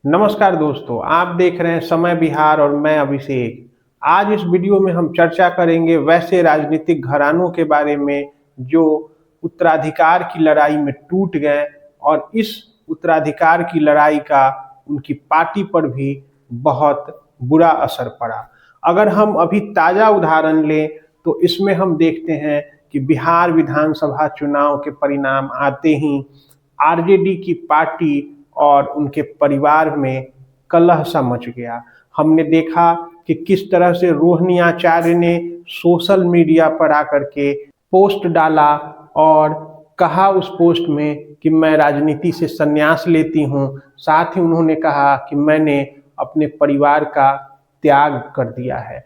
नमस्कार दोस्तों, आप देख रहे हैं समय बिहार और मैं अभिषेक। आज इस वीडियो में हम चर्चा करेंगे वैसे राजनीतिक घरानों के बारे में जो उत्तराधिकार की लड़ाई में टूट गए और इस उत्तराधिकार की लड़ाई का उनकी पार्टी पर भी बहुत बुरा असर पड़ा। अगर हम अभी ताज़ा उदाहरण लें तो इसमें हम देखते हैं कि बिहार विधानसभा चुनाव के परिणाम आते ही आरजेडी की पार्टी और उनके परिवार में कलह सा मच गया। हमने देखा कि किस तरह से रोहिणी आचार्य ने सोशल मीडिया पर आकर के पोस्ट डाला और कहा उस पोस्ट में कि मैं राजनीति से संन्यास लेती हूं। साथ ही उन्होंने कहा कि मैंने अपने परिवार का त्याग कर दिया है।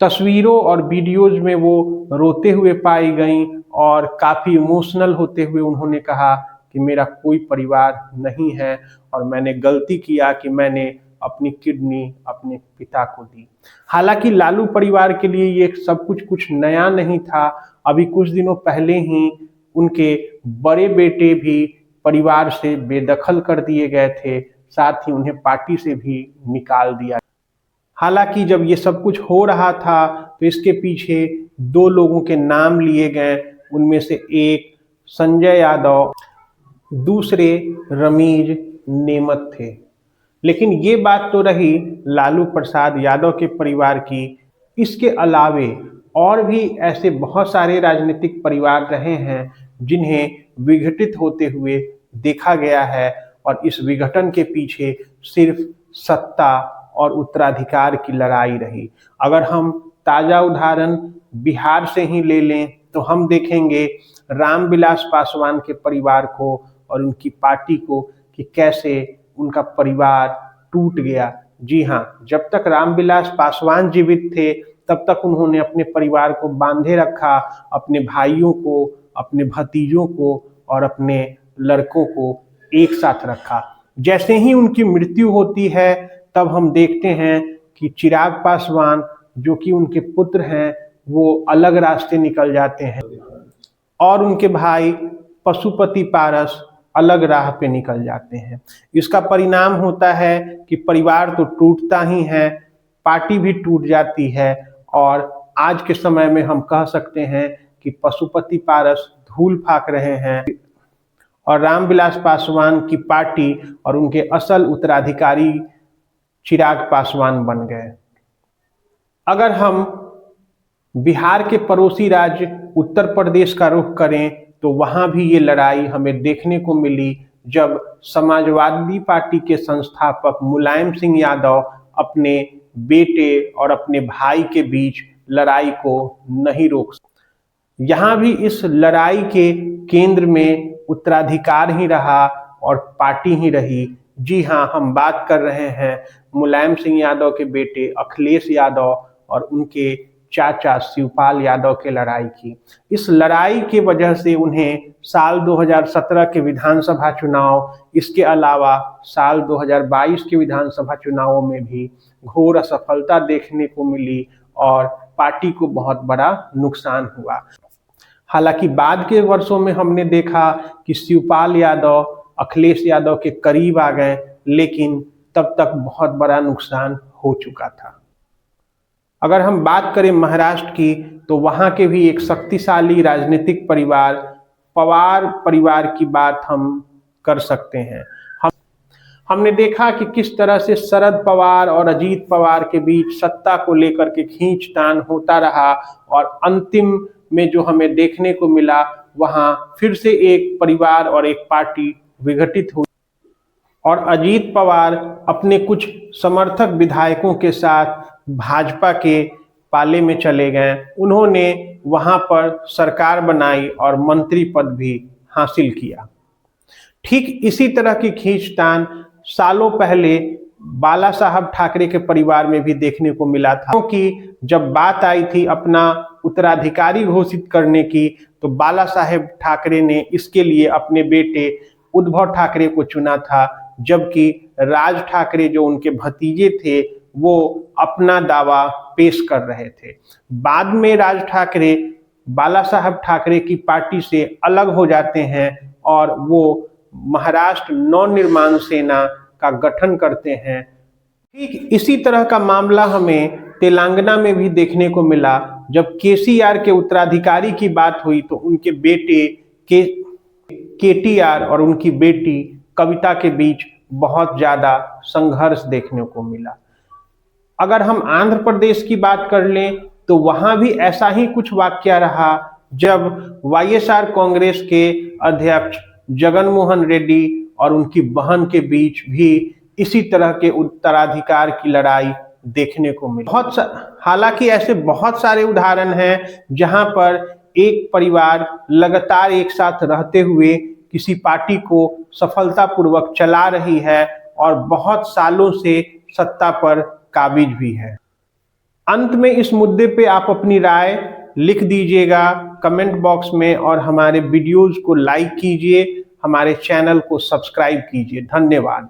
तस्वीरों और वीडियोज में वो रोते हुए पाई गईं और काफ़ी इमोशनल होते हुए उन्होंने कहा कि मेरा कोई परिवार नहीं है और मैंने गलती किया कि मैंने अपनी किडनी अपने पिता को दी। हालांकि लालू परिवार के लिए ये सब कुछ नया नहीं था। अभी कुछ दिनों पहले ही उनके बड़े बेटे भी परिवार से बेदखल कर दिए गए थे, साथ ही उन्हें पार्टी से भी निकाल दिया। हालांकि जब ये सब कुछ हो रहा था तो इसके पीछे दो लोगों के नाम लिए गए। उनमें से एक संजय यादव, दूसरे रमीज नेमत थे। लेकिन ये बात तो रही लालू प्रसाद यादव के परिवार की। इसके अलावे और भी ऐसे बहुत सारे राजनीतिक परिवार रहे हैं जिन्हें विघटित होते हुए देखा गया है और इस विघटन के पीछे सिर्फ सत्ता और उत्तराधिकार की लड़ाई रही। अगर हम ताज़ा उदाहरण बिहार से ही ले लें तो हम देखेंगे रामविलास पासवान के परिवार को और उनकी पार्टी को कि कैसे उनका परिवार टूट गया। जी हाँ, जब तक रामविलास पासवान जीवित थे तब तक उन्होंने अपने परिवार को बांधे रखा, अपने भाइयों को, अपने भतीजों को और अपने लड़कों को एक साथ रखा। जैसे ही उनकी मृत्यु होती है तब हम देखते हैं कि चिराग पासवान जो कि उनके पुत्र हैं वो अलग रास्ते निकल जाते हैं और उनके भाई पशुपति पारस अलग राह पे निकल जाते हैं। इसका परिणाम होता है कि परिवार तो टूटता ही है, पार्टी भी टूट जाती है और आज के समय में हम कह सकते हैं कि पशुपति पारस धूल फाक रहे हैं और रामविलास पासवान की पार्टी और उनके असल उत्तराधिकारी चिराग पासवान बन गए। अगर हम बिहार के पड़ोसी राज्य उत्तर प्रदेश का रुख करें तो वहां भी ये लड़ाई हमें देखने को मिली जब समाजवादी पार्टी के संस्थापक मुलायम सिंह यादव अपने बेटे और अपने भाई के बीच लड़ाई को नहीं रोक सके। यहाँ भी इस लड़ाई के केंद्र में उत्तराधिकार ही रहा और पार्टी ही रही। जी हाँ, हम बात कर रहे हैं मुलायम सिंह यादव के बेटे अखिलेश यादव और उनके चाचा शिवपाल यादव के लड़ाई की। इस लड़ाई के वजह से उन्हें साल 2017 के विधानसभा चुनाव, इसके अलावा साल 2022 के विधानसभा चुनावों में भी घोर असफलता देखने को मिली और पार्टी को बहुत बड़ा नुकसान हुआ। हालांकि बाद के वर्षों में हमने देखा कि शिवपाल यादव अखिलेश यादव के करीब आ गए, लेकिन तब तक बहुत बड़ा नुकसान हो चुका था। अगर हम बात करें महाराष्ट्र की तो वहाँ के भी एक शक्तिशाली राजनीतिक परिवार पवार परिवार की बात हम कर सकते हैं। हमने देखा कि किस तरह से शरद पवार और अजीत पवार के बीच सत्ता को लेकर के खींचतान होता रहा और अंतिम में जो हमें देखने को मिला वहाँ फिर से एक परिवार और एक पार्टी विघटित हुई और अजीत पवार अपने कुछ समर्थक विधायकों के साथ भाजपा के पाले में चले गए। उन्होंने वहां पर सरकार बनाई और मंत्री पद भी हासिल किया। ठीक इसी तरह की खींचतान सालों पहले बाला साहब ठाकरे के परिवार में भी देखने को मिला था, क्योंकि जब बात आई थी अपना उत्तराधिकारी घोषित करने की तो बाला साहेब ठाकरे ने इसके लिए अपने बेटे उद्धव ठाकरे को चुना था, जबकि राज ठाकरे जो उनके भतीजे थे वो अपना दावा पेश कर रहे थे। बाद में राज ठाकरे बाला साहब ठाकरे की पार्टी से अलग हो जाते हैं और वो महाराष्ट्र नवनिर्माण सेना का गठन करते हैं। ठीक इसी तरह का मामला हमें तेलंगाना में भी देखने को मिला। जब केसीआर के उत्तराधिकारी की बात हुई तो उनके बेटे केटीआर और उनकी बेटी कविता के बीच बहुत ज्यादा संघर्ष देखने को मिला। अगर हम आंध्र प्रदेश की बात कर लें तो वहां भी ऐसा ही कुछ वाकया रहा, जब वाईएसआर कांग्रेस के अध्यक्ष जगनमोहन रेड्डी और उनकी बहन के बीच भी इसी तरह के उत्तराधिकार की लड़ाई देखने को मिली। हालांकि ऐसे बहुत सारे उदाहरण हैं जहां पर एक परिवार लगातार एक साथ रहते हुए किसी पार्टी को सफलतापूर्वक चला रही है और बहुत सालों से सत्ता पर काबिज भी है। अंत में इस मुद्दे पे आप अपनी राय लिख दीजिएगा कमेंट बॉक्स में और हमारे वीडियोज को लाइक कीजिए, हमारे चैनल को सब्सक्राइब कीजिए। धन्यवाद।